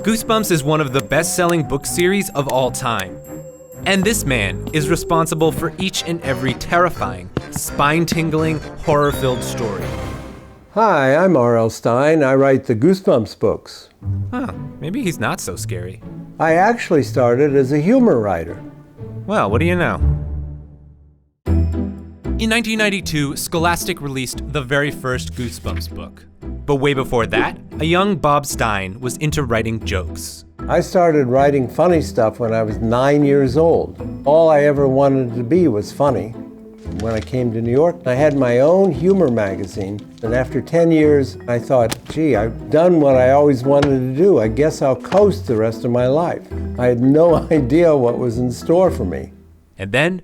Goosebumps is one of the best-selling book series of all time. And this man is responsible for each and every terrifying, spine-tingling, horror-filled story. Hi, I'm R.L. Stine. I write the Goosebumps books. Huh, maybe he's not so scary. I actually started as a humor writer. Well, what do you know? In 1992, Scholastic released the very first Goosebumps book. But way before that, a young Bob Stine was into writing jokes. I started writing funny stuff when I was 9 years old. All I ever wanted to be was funny. When I came to New York, I had my own humor magazine. And after 10 years, I thought, gee, I've done what I always wanted to do. I guess I'll coast the rest of my life. I had no idea what was in store for me. And then,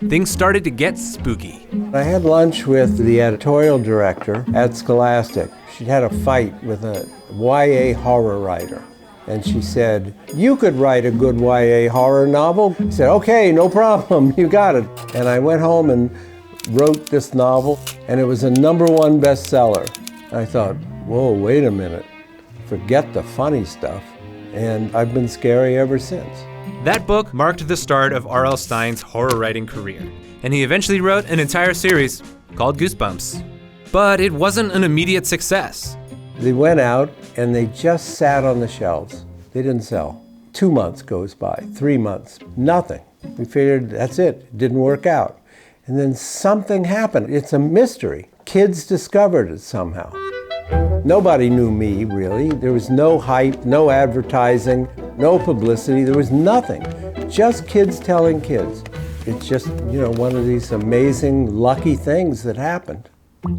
things started to get spooky. I had lunch with the editorial director at Scholastic. She had a fight with a YA horror writer. And she said, you could write a good YA horror novel. I said, okay, no problem, you got it. And I went home and wrote this novel, and it was a #1 bestseller. I thought, whoa, wait a minute, forget the funny stuff. And I've been scary ever since. That book marked the start of R.L. Stine's horror writing career, and he eventually wrote an entire series called Goosebumps. But it wasn't an immediate success. They went out and they just sat on the shelves. They didn't sell. 2 months goes by, 3 months, nothing. We figured that's it, it didn't work out. And then something happened. It's a mystery. Kids discovered it somehow. Nobody knew me, really. There was no hype, no advertising, no publicity. There was nothing. Just kids telling kids. It's just, one of these amazing, lucky things that happened.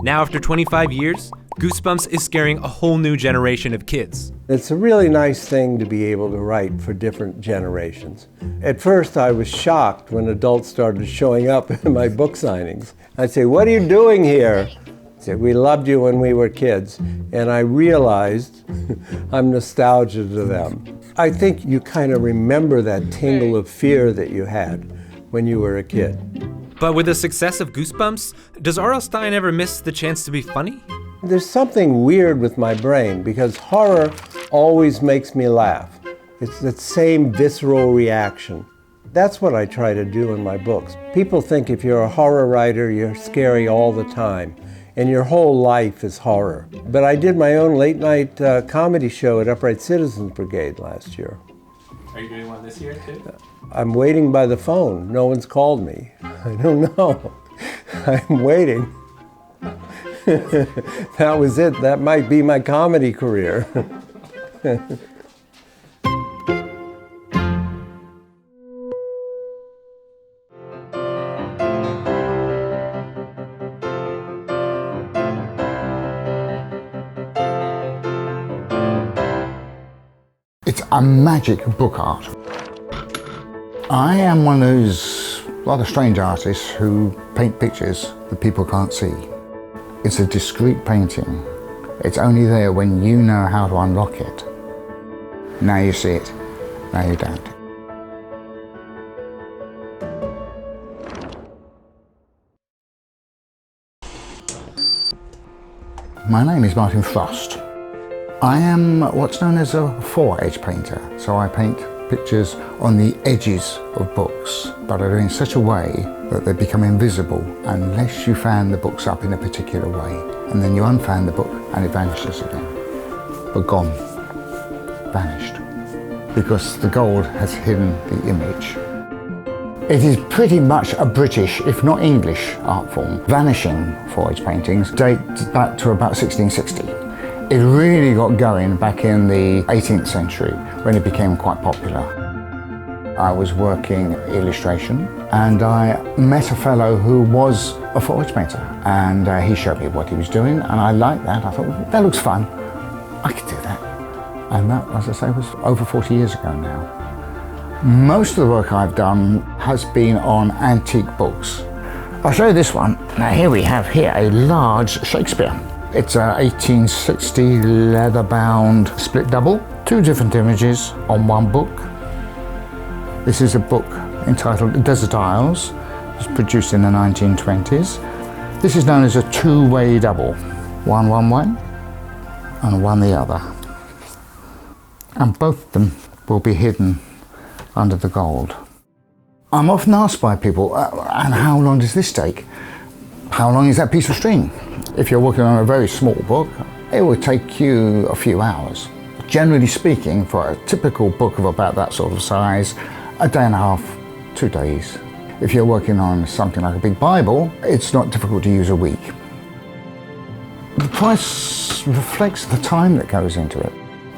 Now, after 25 years, Goosebumps is scaring a whole new generation of kids. It's a really nice thing to be able to write for different generations. At first, I was shocked when adults started showing up at my book signings. I'd say, what are you doing here? I'd say, we loved you when we were kids. And I realized I'm nostalgia to them. I think you kind of remember that tingle of fear that you had when you were a kid. But with the success of Goosebumps, does R.L. Stine ever miss the chance to be funny? There's something weird with my brain because horror always makes me laugh. It's that same visceral reaction. That's what I try to do in my books. People think if you're a horror writer, you're scary all the time, and your whole life is horror. But I did my own late-night comedy show at Upright Citizens Brigade last year. Are you doing one this year, too? I'm waiting by the phone. No one's called me. I don't know. I'm waiting. That was it. That might be my comedy career. It's a magic book art. I am one of those rather strange artists who paint pictures that people can't see. It's a discrete painting. It's only there when you know how to unlock it. Now you see it, now you don't. My name is Martin Frost. I am what's known as a fore-edge painter, so I paint pictures on the edges of books, but I do it in such a way that they become invisible unless you fan the books up in a particular way. And then you unfan the book and it vanishes again. But gone, vanished. Because the gold has hidden the image. It is pretty much a British, if not English, art form. Vanishing fore-edge paintings date back to about 1660. It really got going back in the 18th century when it became quite popular. I was working illustration and I met a fellow who was a fore-edge painter, and he showed me what he was doing and I liked that. I thought, well, that looks fun, I could do that. And that, as I say, was over 40 years ago now. Most of the work I've done has been on antique books. I'll show you this one. Now here we have a large Shakespeare. It's a 1860 leather-bound split double, 2 different images on one book. This is a book entitled Desert Isles. It was produced in the 1920s. This is known as a two-way double. One way and one the other. and both of them will be hidden under the gold. I'm often asked by people, and how long does this take? How long is that piece of string? If you're working on a very small book, it will take you a few hours. Generally speaking, for a typical book of about that sort of size, a day and a half, 2 days. If you're working on something like a big Bible, it's not difficult to use a week. The price reflects the time that goes into it.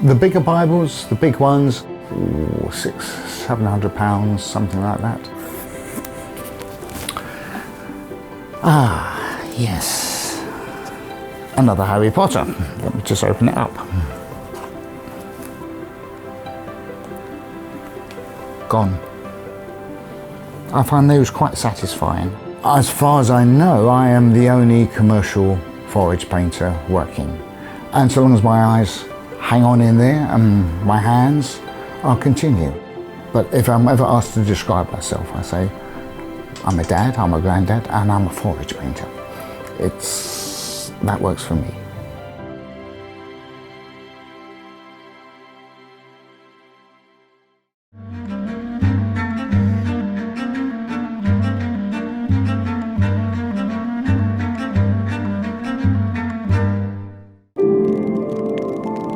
The bigger Bibles, the big ones, £600-700, something like that. Ah, yes. Another Harry Potter. Let me just open it up. Gone. I find those quite satisfying. As far as I know, I am the only commercial fore-edge painter working. And so long as my eyes hang on in there and my hands, I'll continue. But if I'm ever asked to describe myself, I say, I'm a dad, I'm a granddad, and I'm a fore-edge painter. That works for me.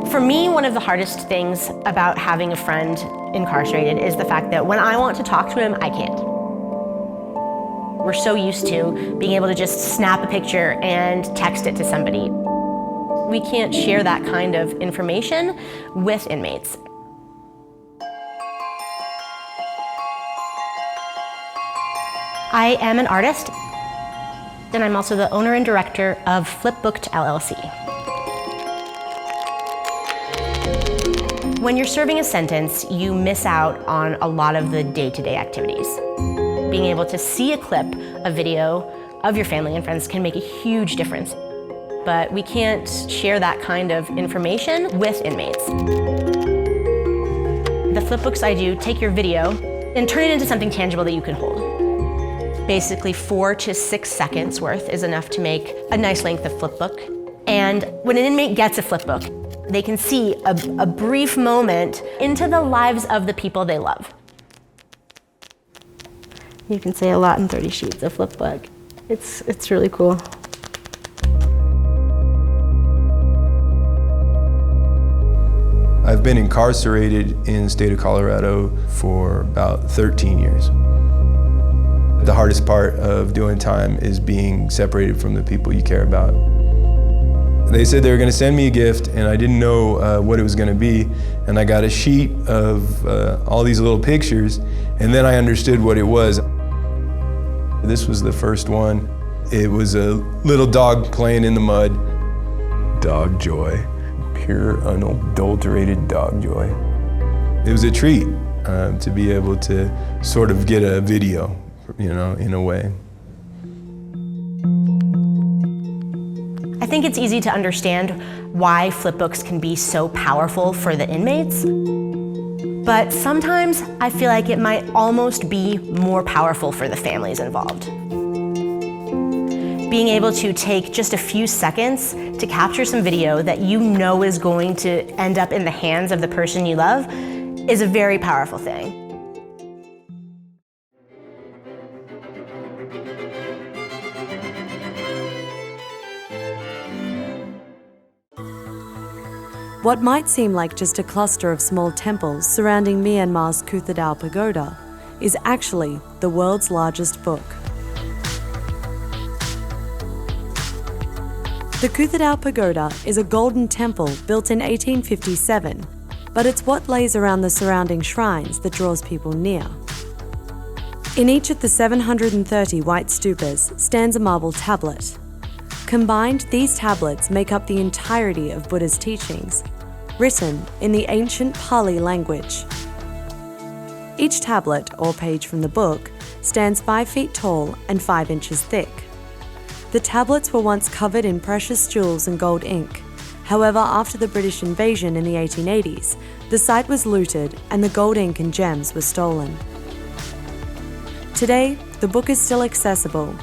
For me, one of the hardest things about having a friend incarcerated is the fact that when I want to talk to him, I can't. We're so used to being able to just snap a picture and text it to somebody. We can't share that kind of information with inmates. I am an artist, and I'm also the owner and director of Flipbooks LLC. When you're serving a sentence, you miss out on a lot of the day-to-day activities. Being able to see a clip, a video of your family and friends can make a huge difference. But we can't share that kind of information with inmates. The flipbooks I do take your video and turn it into something tangible that you can hold. Basically 4 to 6 seconds worth is enough to make a nice length of flipbook. And when an inmate gets a flipbook, they can see a brief moment into the lives of the people they love. You can say a lot in 30 sheets of flipbook. It's really cool. I've been incarcerated in the state of Colorado for about 13 years. The hardest part of doing time is being separated from the people you care about. They said they were going to send me a gift, and I didn't know what it was going to be. And I got a sheet of all these little pictures, and then I understood what it was. This was the first one. It was a little dog playing in the mud. Dog joy, pure unadulterated dog joy. It was a treat to be able to sort of get a video, you know, in a way. I think it's easy to understand why flipbooks can be so powerful for the inmates, but sometimes I feel like it might almost be more powerful for the families involved. Being able to take just a few seconds to capture some video that you know is going to end up in the hands of the person you love is a very powerful thing. What might seem like just a cluster of small temples surrounding Myanmar's Kuthadao Pagoda is actually the world's largest book. The Kuthadao Pagoda is a golden temple built in 1857, but it's what lays around the surrounding shrines that draws people near. In each of the 730 white stupas stands a marble tablet. Combined, these tablets make up the entirety of Buddha's teachings, written in the ancient Pali language. Each tablet, or page from the book, stands 5 feet tall and 5 inches thick. The tablets were once covered in precious jewels and gold ink. However, after the British invasion in the 1880s, the site was looted and the gold ink and gems were stolen. Today, the book is still accessible.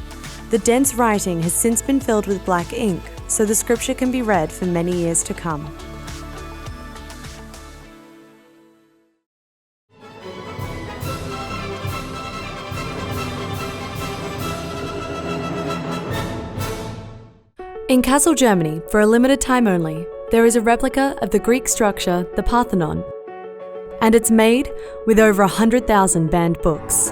The dense writing has since been filled with black ink, so the scripture can be read for many years to come. In Kassel, Germany, for a limited time only, there is a replica of the Greek structure, the Parthenon, and it's made with over 100,000 banned books.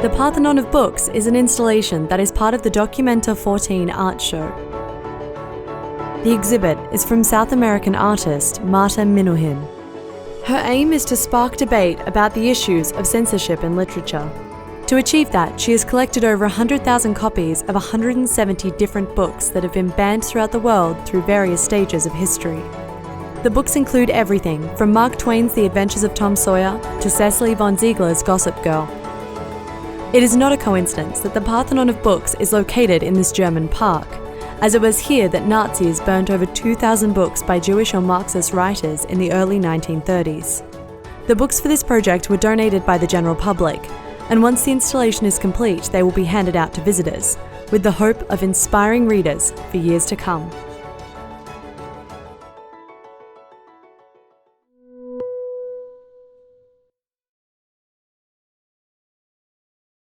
The Parthenon of Books is an installation that is part of the Documenta 14 art show. The exhibit is from South American artist Marta Minuhin. Her aim is to spark debate about the issues of censorship in literature. To achieve that, she has collected over 100,000 copies of 170 different books that have been banned throughout the world through various stages of history. The books include everything from Mark Twain's The Adventures of Tom Sawyer to Cecily von Ziegler's Gossip Girl. It is not a coincidence that the Parthenon of Books is located in this German park, as it was here that Nazis burnt over 2,000 books by Jewish or Marxist writers in the early 1930s. The books for this project were donated by the general public, and once the installation is complete, they will be handed out to visitors, with the hope of inspiring readers for years to come.